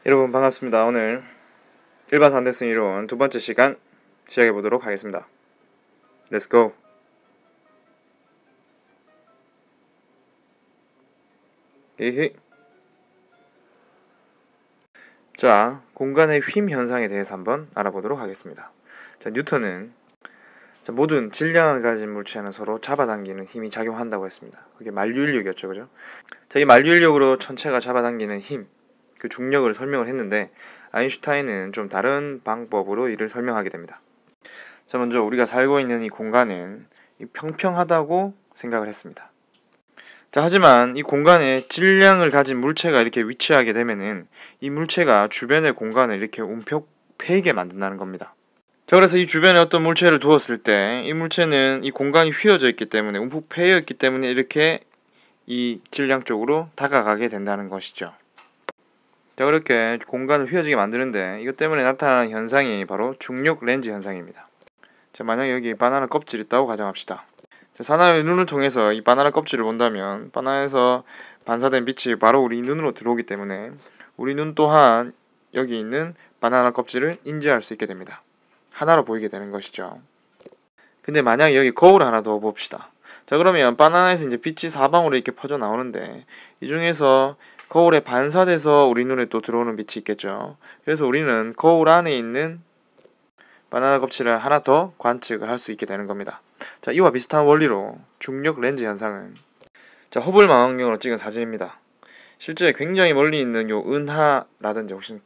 여러분 반갑습니다. 오늘 일반 상대성 이론 두 번째 시간 시작해 보도록 하겠습니다. Let's go. 에헤. 자, 공간의 휨 현상에 대해서 한번 알아보도록 하겠습니다. 자, 뉴턴은 모든 질량을 가진 물체는 서로 잡아당기는 힘이 작용한다고 했습니다. 그게 만류인력이었죠, 그죠? 자, 이 만류인력으로 천체가 잡아당기는 힘, 그 중력을 설명을 했는데 아인슈타인은 좀 다른 방법으로 이를 설명하게 됩니다. 자, 먼저 우리가 살고 있는 이 공간은 평평하다고 생각을 했습니다. 자, 하지만 이 공간에 질량을 가진 물체가 이렇게 위치하게 되면은 이 물체가 주변의 공간을 이렇게 움푹 패이게 만든다는 겁니다. 자, 그래서 이 주변에 어떤 물체를 두었을 때 이 물체는 이 공간이 휘어져 있기 때문에 움푹 패여 있기 때문에 이렇게 이 질량 쪽으로 다가가게 된다는 것이죠. 자, 그렇게 공간을 휘어지게 만드는데 이것 때문에 나타나는 현상이 바로 중력 렌즈 현상입니다. 자, 만약에 여기 바나나 껍질이 있다고 가정합시다. 자, 사람의 눈을 통해서 이 바나나 껍질을 본다면 바나나에서 반사된 빛이 바로 우리 눈으로 들어오기 때문에 우리 눈 또한 여기 있는 바나나 껍질을 인지할 수 있게 됩니다. 하나로 보이게 되는 것이죠. 근데 만약에 여기 거울을 하나 더 봅시다. 자, 그러면 바나나에서 이제 빛이 사방으로 이렇게 퍼져 나오는데 이 중에서 거울에 반사돼서 우리 눈에 또 들어오는 빛이 있겠죠. 그래서 우리는 거울 안에 있는 바나나 껍질을 하나 더 관측을 할 수 있게 되는 겁니다. 자, 이와 비슷한 원리로 중력 렌즈 현상은 허블 망원경으로 찍은 사진입니다. 실제 굉장히 멀리 있는 요 은하라든지 혹시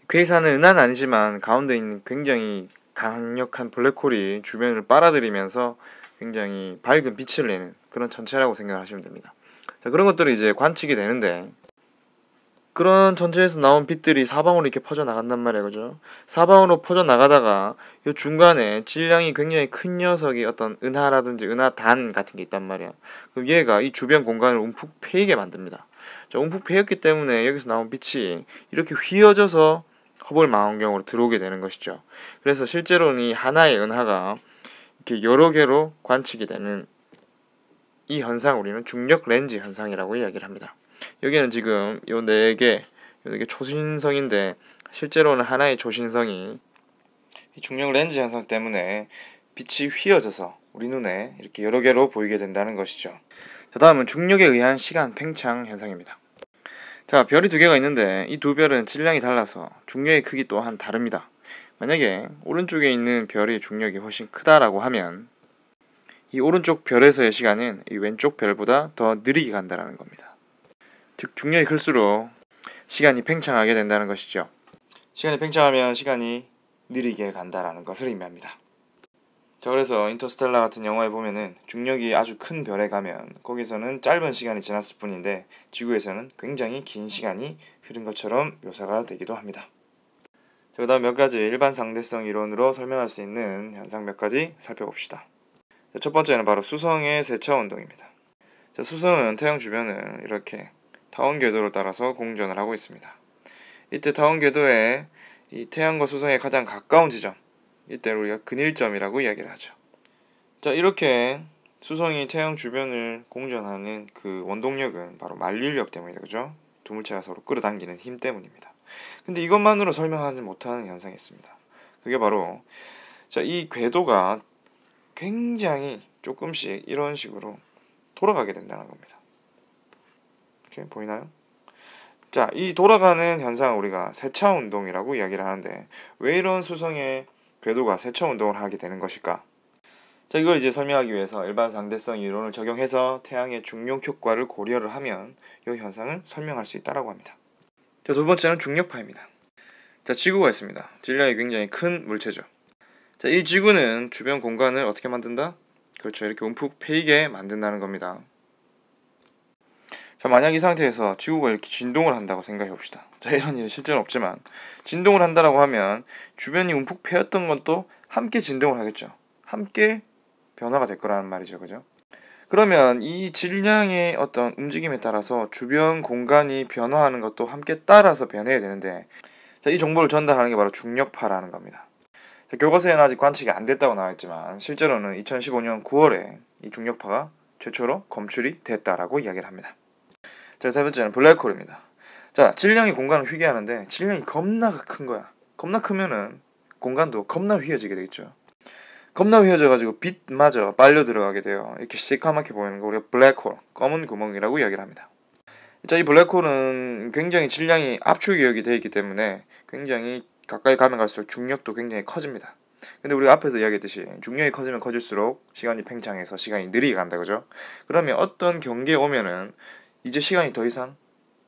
퀘이사는 은하는 아니지만 가운데 있는 굉장히 강력한 블랙홀이 주변을 빨아들이면서 굉장히 밝은 빛을 내는 그런 천체라고 생각하시면 됩니다. 자, 그런 것들이 이제 관측이 되는데 그런 전체에서 나온 빛들이 사방으로 이렇게 퍼져나간단 말이에요, 그죠? 사방으로 퍼져나가다가 이 중간에 질량이 굉장히 큰 녀석이 어떤 은하라든지 은하단 같은 게 있단 말이야. 그럼 얘가 이 주변 공간을 움푹 패이게 만듭니다. 자, 움푹 패였기 때문에 여기서 나온 빛이 이렇게 휘어져서 허블 망원경으로 들어오게 되는 것이죠. 그래서 실제로는 이 하나의 은하가 이렇게 여러 개로 관측이 되는 이 현상을 우리는 중력 렌즈 현상이라고 이야기를 합니다. 여기는 지금 요 네 개 초신성인데 실제로는 하나의 초신성이 중력 렌즈 현상 때문에 빛이 휘어져서 우리 눈에 이렇게 여러 개로 보이게 된다는 것이죠. 자, 다음은 중력에 의한 시간 팽창 현상입니다. 자, 별이 두 개가 있는데 이 두 별은 질량이 달라서 중력의 크기 또한 다릅니다. 만약에 오른쪽에 있는 별의 중력이 훨씬 크다라고 하면 이 오른쪽 별에서의 시간은 이 왼쪽 별보다 더 느리게 간다는 겁니다. 즉 중력이 클수록 시간이 팽창하게 된다는 것이죠. 시간이 팽창하면 시간이 느리게 간다라는 것을 의미합니다. 자, 그래서 인터스텔라 같은 영화에 보면은 중력이 아주 큰 별에 가면 거기서는 짧은 시간이 지났을 뿐인데 지구에서는 굉장히 긴 시간이 흐른 것처럼 묘사가 되기도 합니다. 자, 그다음 몇 가지 일반 상대성 이론으로 설명할 수 있는 현상 몇 가지 살펴봅시다. 자, 첫 번째는 바로 수성의 세차 운동입니다. 자, 수성은 태양 주변을 이렇게 타원 궤도를 따라서 공전을 하고 있습니다. 이때 타원 궤도에 이 태양과 수성의 가장 가까운 지점, 이때를 우리가 근일점이라고 이야기를 하죠. 자, 이렇게 수성이 태양 주변을 공전하는 그 원동력은 바로 만류인력 때문이다, 그죠? 두 물체가 서로 끌어당기는 힘 때문입니다. 근데 이것만으로 설명하지 못하는 현상이 있습니다. 그게 바로 이 궤도가 굉장히 조금씩 이런 식으로 돌아가게 된다는 겁니다. 이렇게 보이나요? 자, 이 돌아가는 현상을 우리가 세차 운동이라고 이야기를 하는데 왜 이런 수성의 궤도가 세차 운동을 하게 되는 것일까? 자, 이걸 이제 설명하기 위해서 일반 상대성 이론을 적용해서 태양의 중력 효과를 고려를 하면 이 현상을 설명할 수 있다고 합니다. 자, 두 번째는 중력파입니다. 자, 지구가 있습니다. 질량이 굉장히 큰 물체죠. 자, 이 지구는 주변 공간을 어떻게 만든다? 그렇죠. 이렇게 움푹 패이게 만든다는 겁니다. 자, 만약 이 상태에서 지구가 이렇게 진동을 한다고 생각해 봅시다. 자, 이런 일은 실제는 없지만 진동을 한다라고 하면 주변이 움푹 패였던 것도 함께 진동을 하겠죠. 함께 변화가 될 거라는 말이죠, 그죠? 그러면 이 질량의 어떤 움직임에 따라서 주변 공간이 변화하는 것도 함께 따라서 변해야 되는데 자, 이 정보를 전달하는 게 바로 중력파라는 겁니다. 자, 교과서에는 아직 관측이 안 됐다고 나와있지만 실제로는 2015년 9월에 이 중력파가 최초로 검출이 됐다라고 이야기를 합니다. 자, 세 번째는 블랙홀입니다. 자, 질량이 공간을 휘게 하는데 질량이 겁나 큰 거야. 겁나 크면은 공간도 겁나 휘어지게 되겠죠. 겁나 휘어져가지고 빛마저 빨려 들어가게 돼요. 이렇게 시커멓게 보이는 거 우리가 블랙홀, 검은 구멍이라고 이야기를 합니다. 자, 이 블랙홀은 굉장히 질량이 압축기역이 되어 있기 때문에 굉장히 가까이 가면 갈수록 중력도 굉장히 커집니다. 근데 우리가 앞에서 이야기했듯이 중력이 커지면 커질수록 시간이 팽창해서 시간이 느리게 간다, 그죠? 그러면 어떤 경계에 오면은 이제 시간이 더 이상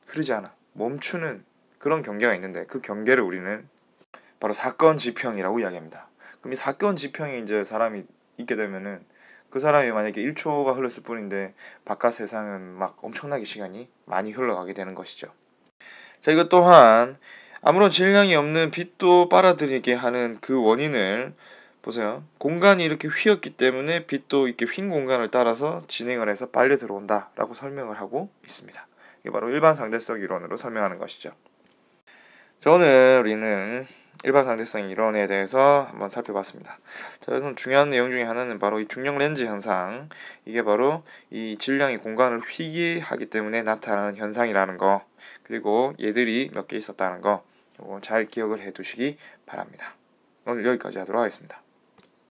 흐르지 않아, 멈추는 그런 경계가 있는데, 그 경계를 우리는 바로 사건 지평이라고 이야기합니다. 그럼 이 사건 지평에 이제 사람이 있게 되면은 그 사람이 만약에 1초가 흘렀을 뿐인데 바깥 세상은 막 엄청나게 시간이 많이 흘러가게 되는 것이죠. 자, 이것 또한 아무런 질량이 없는 빛도 빨아들이게 하는 그 원인을 보세요. 공간이 이렇게 휘었기 때문에 빛도 이렇게 휜 공간을 따라서 진행을 해서 빨려 들어온다 라고 설명을 하고 있습니다. 이게 바로 일반 상대성 이론으로 설명하는 것이죠. 자, 오늘 우리는 일반 상대성 이론에 대해서 한번 살펴봤습니다. 자, 그래서 중요한 내용 중에 하나는 바로 이 중력 렌즈 현상, 이게 바로 이 질량이 공간을 휘게 하기 때문에 나타나는 현상이라는 거, 그리고 얘들이 몇 개 있었다는 거, 이거 잘 기억을 해 두시기 바랍니다. 오늘 여기까지 하도록 하겠습니다.